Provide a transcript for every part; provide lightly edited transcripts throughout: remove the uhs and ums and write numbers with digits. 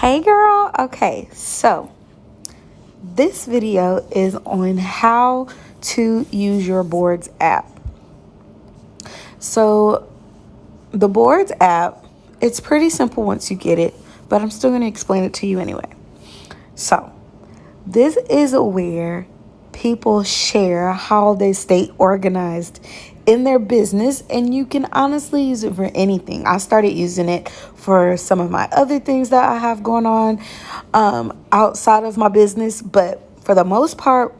Hey girl, okay, so this video is on how to use your Boards app. So the Boards app, it's pretty simple once you get it, but I'm still going to explain it to you anyway. So this is where people share how they stay organized in their business, and you can honestly use it for anything. I started using it for some of my other things that I have going on outside of my business, but for the most part,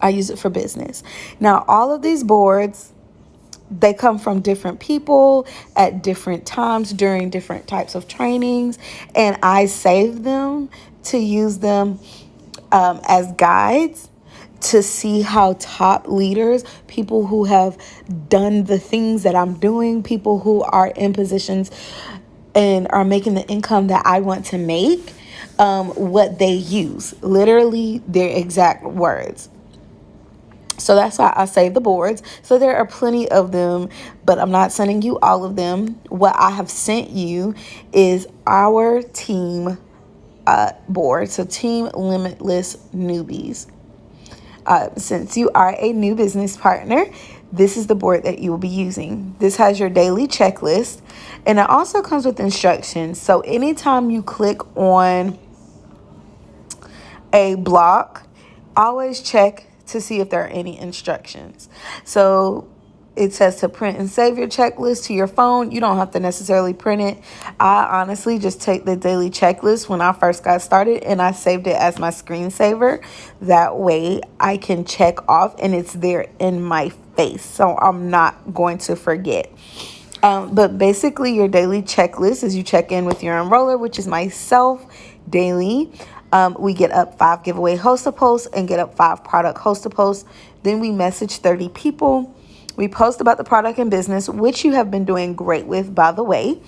I use it for business. Now, all of these boards, they come from different people at different times during different types of trainings, and I save them to use them as guides to see how top leaders, people who have done the things that I'm doing, people who are in positions and are making the income that I want to make, what they use, literally their exact words. So that's why I save the boards. So there are plenty of them, but I'm not sending you all of them. What I have sent you is our team board. So Team Limitless Newbies. Since you are a new business partner, this is the board that you will be using. This has your daily checklist, and it also comes with instructions. So anytime you click on a block, always check to see if there are any instructions. So it says to print and save your checklist to your phone. You don't have to necessarily print it. I honestly just take the daily checklist when I first got started and I saved it as my screensaver. That way I can check off and it's there in my face. So I'm not going to forget. But basically your daily checklist is you check in with your enroller, which is myself daily. We get up 5 giveaway host posts and get up 5 product host posts. Then we message 30 people. We post about the product and business, which you have been doing great with, by the way.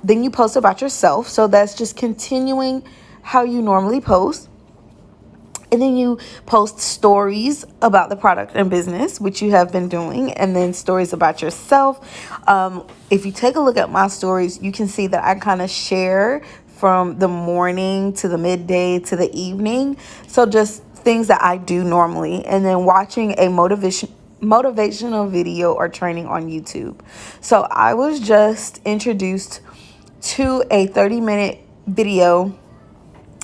Then you post about yourself. So that's just continuing how you normally post. And then you post stories about the product and business, which you have been doing, and then stories about yourself. If you take a look at my stories, you can see that I kind of share from the morning to the midday to the evening. So just things that I do normally, and then watching a motivational video or training on YouTube. So I was just introduced to a 30-minute video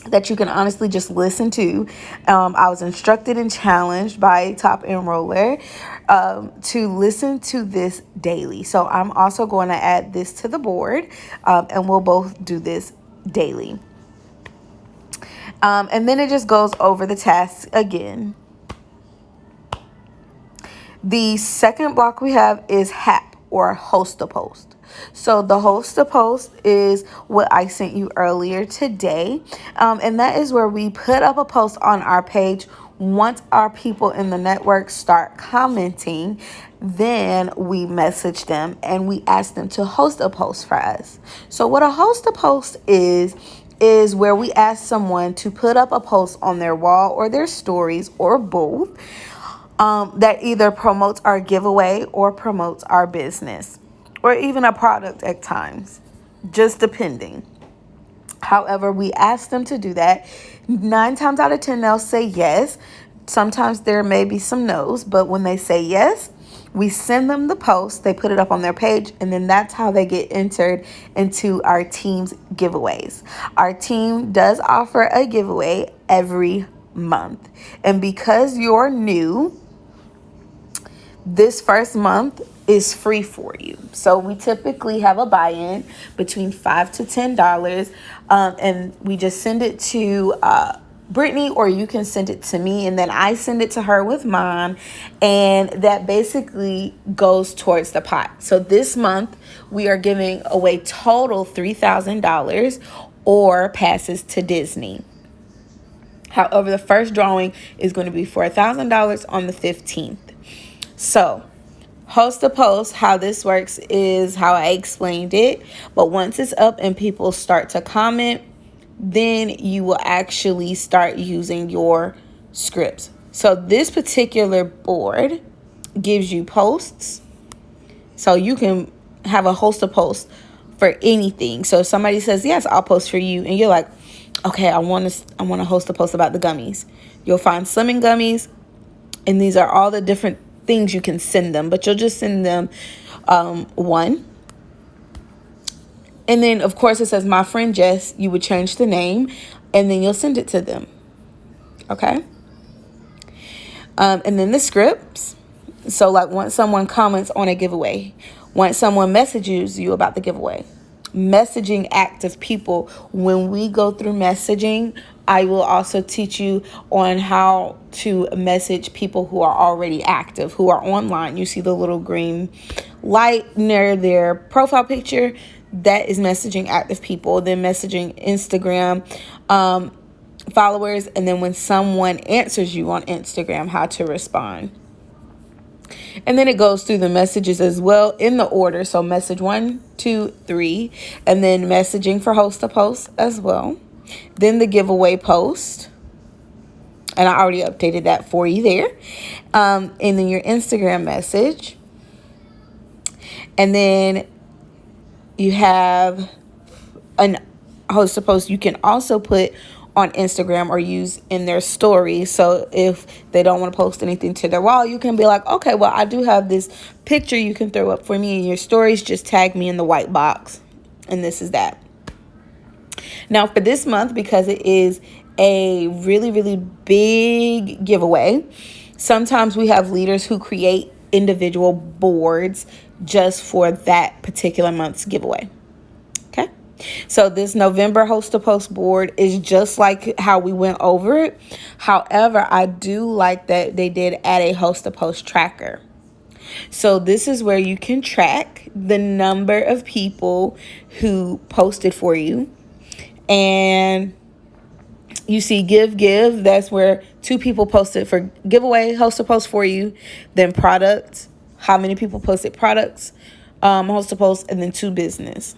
that you can honestly just listen to. I was instructed and challenged by a top enroller to listen to this daily. So I'm also going to add this to the board, and we'll both do this daily. And then it just goes over the tasks again. The second block we have is HAP, or host a post. So the host a post is what I sent you earlier today. And that is where we put up a post on our page. Once our people in the network start commenting, then we message them and we ask them to host a post for us. So what a host a post is where we ask someone to put up a post on their wall or their stories or both, that either promotes our giveaway or promotes our business or even a product at times, just depending. However, we ask them to do that. 9 times out of 10, they'll say yes. Sometimes there may be some no's, but when they say yes, we send them the post, they put it up on their page, and then that's how they get entered into our team's giveaways. Our team does offer a giveaway every month. And because you're new, this first month is free for you. So we typically have a buy-in between $5 to $10, and we just send it to Brittany, or you can send it to me, and then I send it to her with mine, and that basically goes towards the pot. So this month we are giving away total $3,000 or passes to Disney. However, the first drawing is going to be $4,000 on the 15th. So, host a post, how this works is how I explained it. But once it's up and people start to comment, then you will actually start using your scripts. So this particular board gives you posts. So you can have a host a post for anything. So if somebody says, yes, I'll post for you, and you're like, okay, I want to host a post about the gummies. You'll find Slimming gummies, and these are all the different things you can send them, but you'll just send them one. And then, of course, it says, my friend Jess. You would change the name, and then you'll send it to them. Okay? And then the scripts. So, like, once someone comments on a giveaway, once someone messages you about the giveaway, messaging active people. When we go through messaging, I will also teach you on how to message people who are already active, who are online. You see the little green light near their profile picture. That is messaging active people. Then messaging Instagram followers. And then when someone answers you on Instagram, how to respond. And then it goes through the messages as well in the order. So message 1, 2, 3, and then messaging for host a post as well. Then the giveaway post. And I already updated that for you there. And then your Instagram message. And then you have an host a post you can also put on Instagram or use in their stories. So if they don't want to post anything to their wall, you can be like, okay, well, I do have this picture you can throw up for me in your stories. Just tag me in the white box. And this is that. Now for this month, because it is a really, really big giveaway, sometimes we have leaders who create individual boards just for that particular month's giveaway. Okay. So this November host to post board is just like how we went over it. However, I do like that they did add a host to post tracker. So this is where you can track the number of people who posted for you. And you see give. That's where 2 people posted for giveaway, host to post for you. Then products, how many people posted products, host to post, and then 2 business.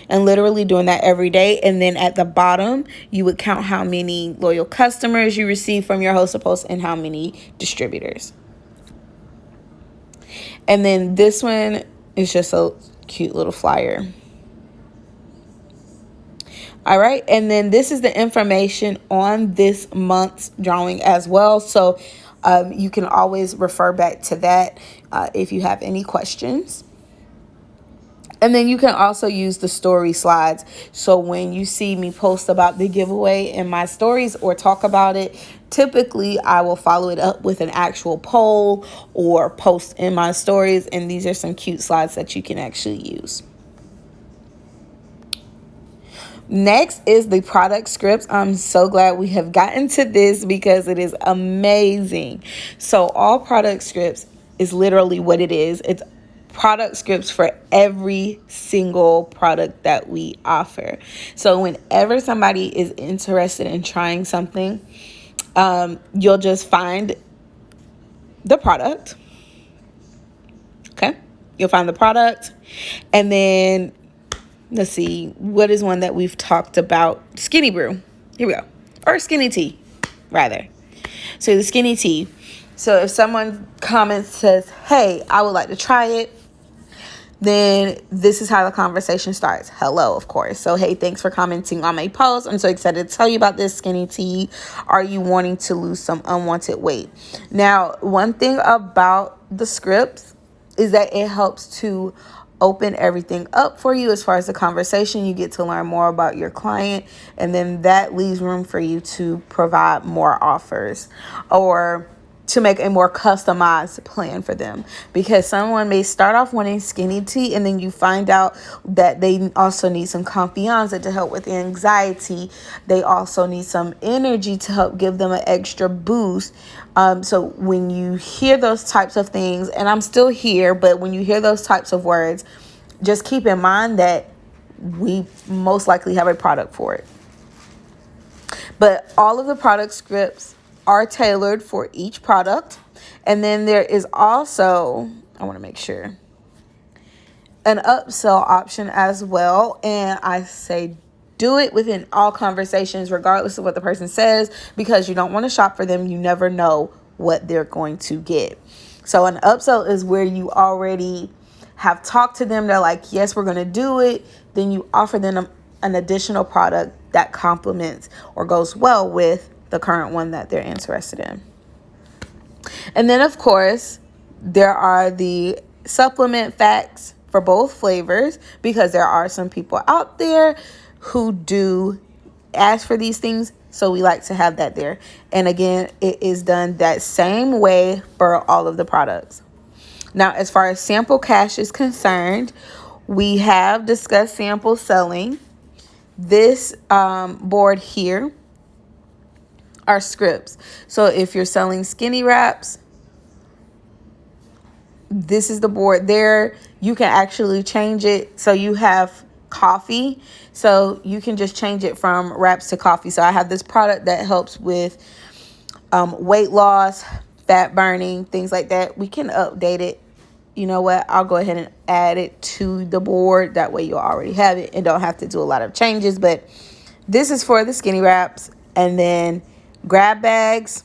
And literally doing that every day. And then at the bottom, you would count how many loyal customers you receive from your host to post and how many distributors. And then this one is just a cute little flyer. All right. And then this is the information on this month's drawing as well. So you can always refer back to that if you have any questions. And then you can also use the story slides. So when you see me post about the giveaway in my stories or talk about it, typically I will follow it up with an actual poll or post in my stories. And these are some cute slides that you can actually use. Next is the product scripts. I'm so glad we have gotten to this because it is amazing. So all product scripts is literally what it is. It's product scripts for every single product that we offer. So whenever somebody is interested in trying something, you'll just find the product. Okay. You'll find the product, and then let's see, what is one that we've talked about? Skinny brew. Here we go. Or skinny tea, rather. So the skinny tea. So if someone comments, says, hey, I would like to try it, then this is how the conversation starts. Hello, of course. So, hey, thanks for commenting on my post. I'm so excited to tell you about this skinny tea. Are you wanting to lose some unwanted weight? Now, one thing about the scripts is that it helps to open everything up for you as far as the conversation. You get to learn more about your client, and then that leaves room for you to provide more offers or to make a more customized plan for them, because someone may start off wanting skinny tea and then you find out that they also need some confianza to help with anxiety. They also need some energy to help give them an extra boost. So when you hear those types of things, and I'm still here, but when you hear those types of words, just keep in mind that we most likely have a product for it. But all of the product scripts are tailored for each product. And then there is also, I want to make sure, an upsell option as well. And I say do it within all conversations, regardless of what the person says, because you don't want to shop for them. You never know what they're going to get. So an upsell is where you already have talked to them, they're like, yes, we're going to do it, then you offer them an additional product that complements or goes well with the current one that they're interested in. And then, of course, there are the supplement facts for both flavors, because there are some people out there who do ask for these things. So we like to have that there. And again, it is done that same way for all of the products. Now, as far as sample cash is concerned, we have discussed sample selling. This board here are scripts. So if you're selling skinny wraps, this is the board there. You can actually change it. So you have coffee. So you can just change it from wraps to coffee. So I have this product that helps with weight loss, fat burning, things like that. We can update it. You know what? I'll go ahead and add it to the board. That way you'll already have it and don't have to do a lot of changes. But this is for the skinny wraps. And then grab bags.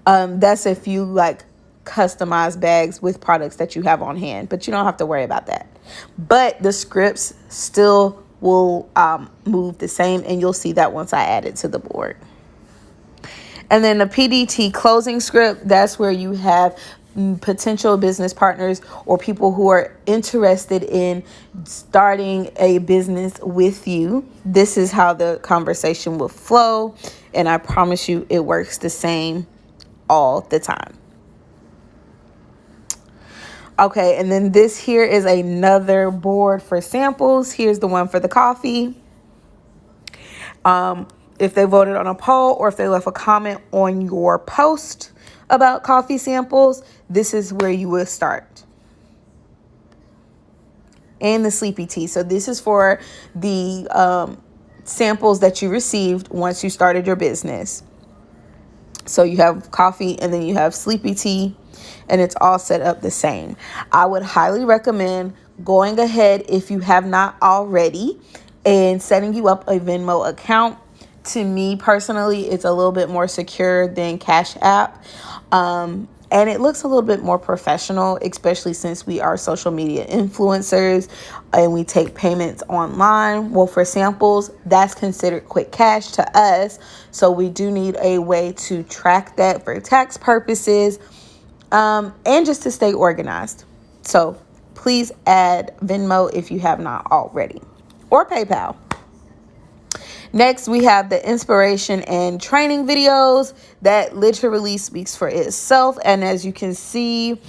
That's if you like customized bags with products that you have on hand, but you don't have to worry about that. But the scripts still will move the same, and you'll see that once I add it to the board. And then the PDT closing script, that's where you have potential business partners or people who are interested in starting a business with you. This is how the conversation will flow, and I promise you it works the same all the time. Okay, and then this here is another board for samples. Here's the one for the coffee. If they voted on a poll or if they left a comment on your post about coffee samples, this is where you will start. And the sleepy tea. So this is for the samples that you received once you started your business. So you have coffee and then you have sleepy tea, and it's all set up the same. I would highly recommend going ahead, if you have not already, and setting you up a Venmo account. To me personally, it's a little bit more secure than Cash App. And it looks a little bit more professional, especially since we are social media influencers and we take payments online. Well, for samples, that's considered quick cash to us. So we do need a way to track that for tax purposes, and just to stay organized. So please add Venmo if you have not already, or PayPal. Next, we have the inspiration and training videos. That literally speaks for itself. And as you can see,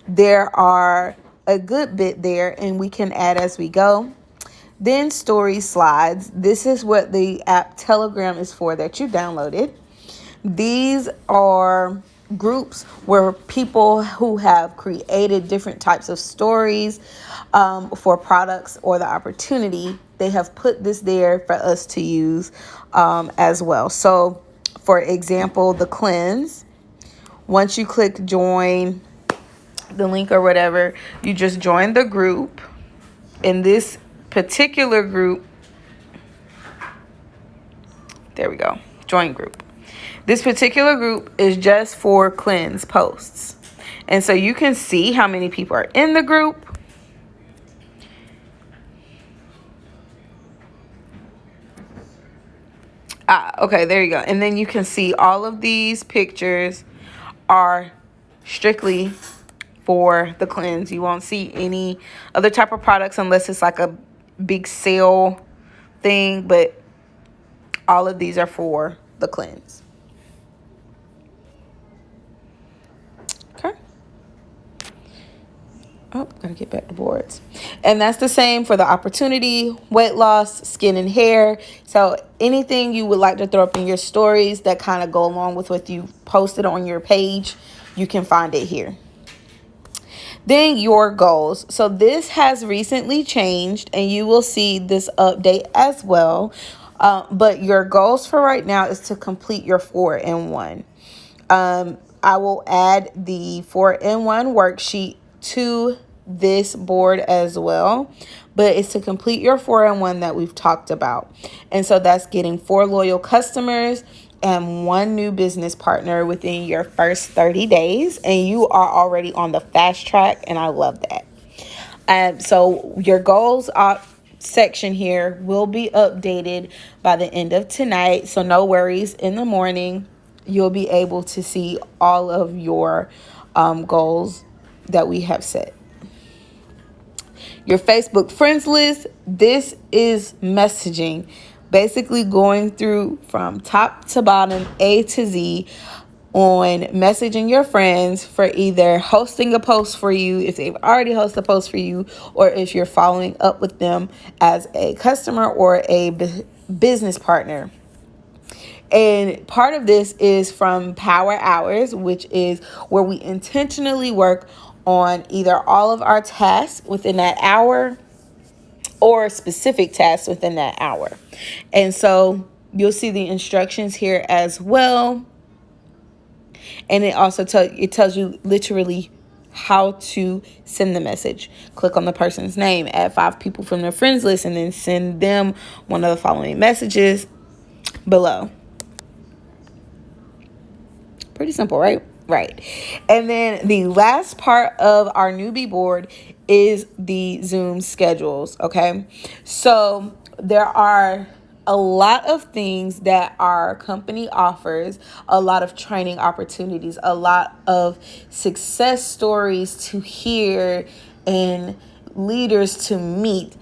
there are a good bit there, and we can add as we go. Then story slides. This is what the app Telegram is for that you downloaded. These are groups where people who have created different types of stories for products or the opportunity, they have put this there for us to use as well. So for example, the cleanse, once you click join the link or whatever, you just join the group. In this particular group, there we go, join group. This particular group is just for cleanse posts. And so you can see how many people are in the group. Okay, there you go. And then you can see all of these pictures are strictly for the cleanse. You won't see any other type of products unless it's like a big sale thing, but all of these are for the cleanse. Oh, gotta get back to boards. And that's the same for the opportunity, weight loss, skin and hair. So anything you would like to throw up in your stories that kind of go along with what you posted on your page, you can find it here. Then your goals. So this has recently changed, and you will see this update as well. But your goals for right now is to complete your 4-in-1. I will add the 4-in-1 worksheet to this board as well, but it's to complete your 4-in-1 that we've talked about. And so that's getting 4 loyal customers and one new business partner within your first 30 days, and you are already on the fast track, and I love that. So your goals section here will be updated by the end of tonight, so no worries. In the morning, you'll be able to see all of your goals that we have set. Your Facebook friends list, this is messaging, basically going through from top to bottom, A to Z, on messaging your friends for either hosting a post for you if they've already hosted a post for you, or if you're following up with them as a customer or a business partner. And part of this is from Power Hours, which is where we intentionally work on either all of our tasks within that hour or specific tasks within that hour. And so you'll see the instructions here as well. And it also tells you literally how to send the message. Click on the person's name, add 5 people from their friends list, and then send them one of the following messages below. Pretty simple, right? Right. And then the last part of our newbie board is the Zoom schedules. Okay. So there are a lot of things that our company offers, a lot of training opportunities, a lot of success stories to hear and leaders to meet.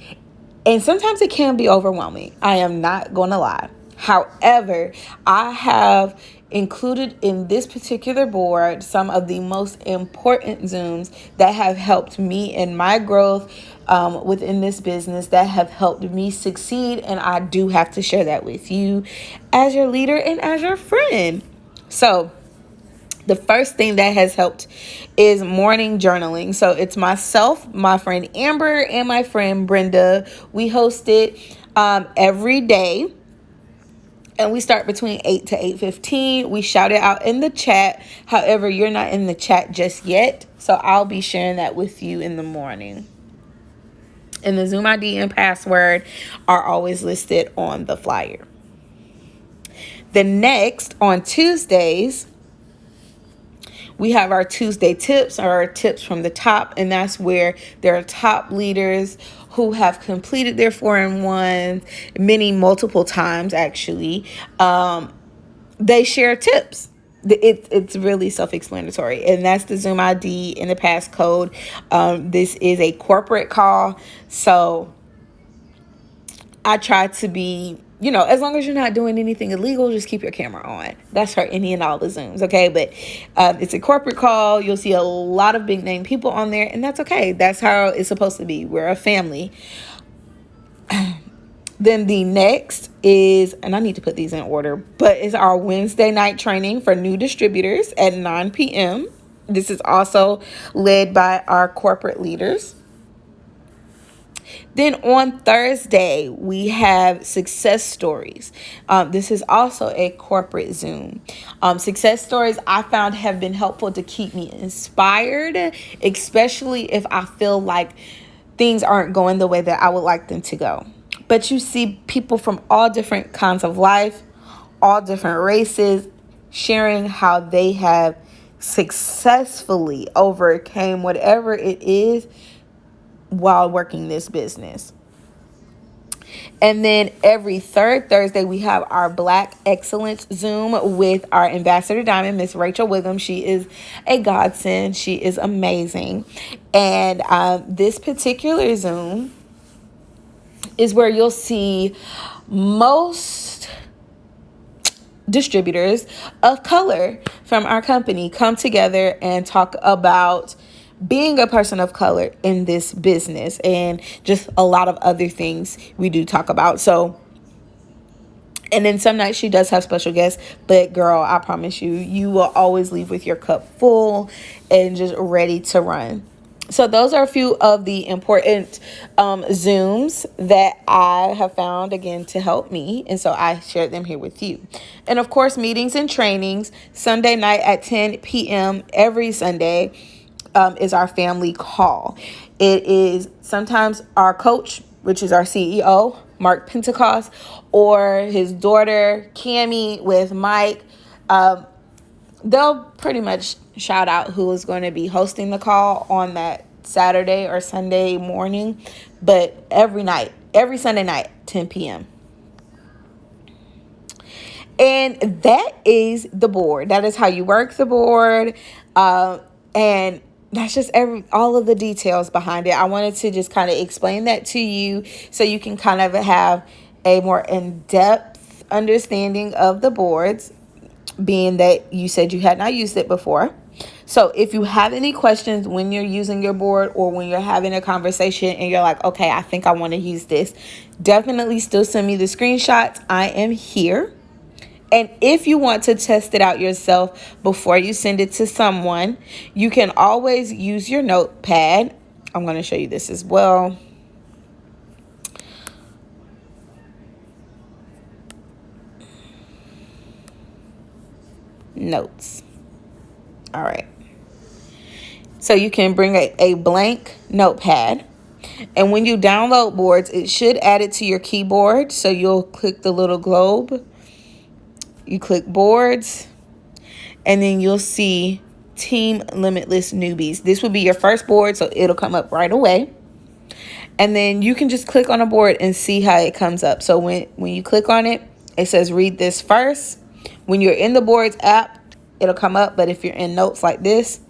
And sometimes it can be overwhelming. I am not going to lie. However, I have included in this particular board some of the most important Zooms that have helped me in my growth within this business, that have helped me succeed. And I do have to share that with you as your leader and as your friend. So the first thing that has helped is morning journaling. So it's myself, my friend Amber, and my friend Brenda. We host it every day. And we start between 8 to 8:15. We shout it out in the chat. However, you're not in the chat just yet, so I'll be sharing that with you in the morning. And the Zoom ID and password are always listed on the flyer. The next, on Tuesdays, we have our Tuesday tips, or our tips from the top, and that's where there are top leaders who have completed their 4-in-1s, many multiple times actually. They share tips. It's really self-explanatory, and that's the Zoom ID and the passcode. This is a corporate call, so I try to be, as long as you're not doing anything illegal, just keep your camera on. That's for any and all the Zooms, okay? But it's a corporate call. You'll see a lot of big name people on there, and that's okay. That's how it's supposed to be. We're a family. Then the next is, and I need to put these in order, but it's our Wednesday night training for new distributors at 9 p.m. This is also led by our corporate leaders. Then on Thursday, we have success stories. This is also a corporate Zoom. Success stories I found have been helpful to keep me inspired, especially if I feel like things aren't going the way that I would like them to go. But you see people from all different kinds of life, all different races, sharing how they have successfully overcame whatever it is while working this business. And then every third Thursday, we have our Black Excellence Zoom with our Ambassador Diamond, Miss Rachel Wiggum. She is a godsend. She is amazing. And this particular Zoom is where you'll see most distributors of color from our company come together and talk about being a person of color in this business, and just a lot of other things we do talk about. So, and then some nights she does have special guests, but girl, I promise you, you will always leave with your cup full and just ready to run. So those are a few of the important Zooms that I have found, again, to help me. And so I shared them here with you. And of course, meetings and trainings, Sunday night at 10 p.m. every Sunday is our family call. It is sometimes our coach, which is our CEO, Mark Pentecost, or his daughter Cammie with Mike. They'll pretty much shout out who is going to be hosting the call on that Saturday or Sunday morning, but every Sunday night, 10 p.m. And that is the board. That is how you work the board. And that's just all of the details behind it. I wanted to just kind of explain that to you so you can kind of have a more in-depth understanding of the boards, being that you said you had not used it before. So if you have any questions when you're using your board or when you're having a conversation and you're like, okay, I think I want to use this, definitely still send me the screenshots. I am here. And if you want to test it out yourself before you send it to someone, you can always use your notepad. I'm going to show you this as well. Notes. All right. So you can bring a blank notepad. And when you download boards, it should add it to your keyboard. So you'll click the little globe. You click boards. And then you'll see Team Limitless Newbies. This will be your first board, so it'll come up right away. And then you can just click on a board and see how it comes up. So when you click on it, it says read this first. When you're in the boards app, it'll come up. But if you're in notes like this,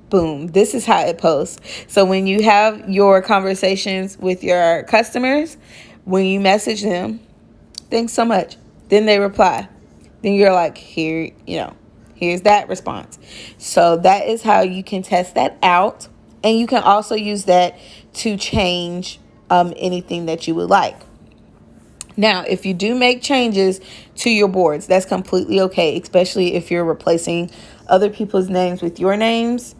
boom, this is how it posts. So when you have your conversations with your customers, when you message them, thanks so much, then they reply. Then you're like, here, here's that response. So that is how you can test that out. And you can also use that to change anything that you would like. Now, if you do make changes to your boards, that's completely okay, especially if you're replacing other people's names with your names.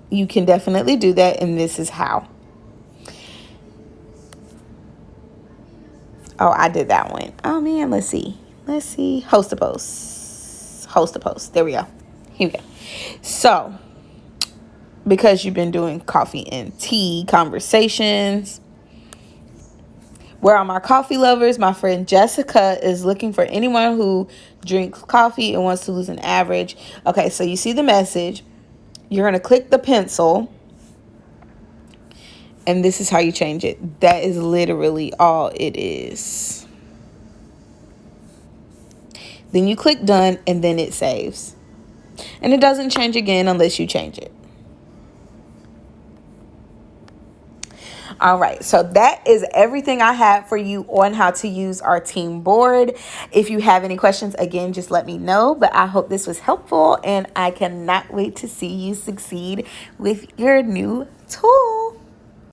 You can definitely do that, and this is how. Oh, I did that one. Oh, man, let's see. Host a post. There we go. Here we go. So, because you've been doing coffee and tea conversations, where are my coffee lovers? My friend Jessica is looking for anyone who drinks coffee and wants to lose an average. Okay, so you see the message. You're going to click the pencil. And this is how you change it. That is literally all it is. Then you click done and then it saves. And it doesn't change again unless you change it. All right, so that is everything I have for you on how to use our team board. If you have any questions, again, just let me know. But I hope this was helpful, and I cannot wait to see you succeed with your new tool.